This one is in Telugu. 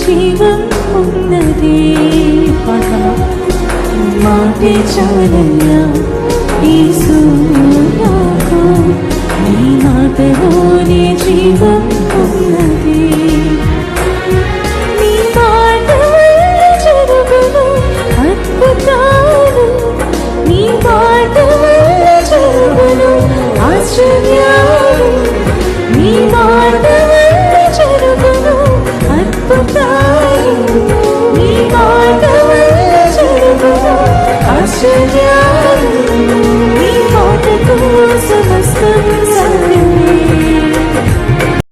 జీవం ఉన్నది. మాటే చాలయ్యా యేసు నాకు, నీ మాటలోనే జీవం ఉన్నది. నీ మాట వల్ల జరుగును అద్భుతాలు, నీ మాట వల్ల జరుగును ఆశ్చర్యాలు, నీ మాట వల్ల జరుగును అద్భుతాలు.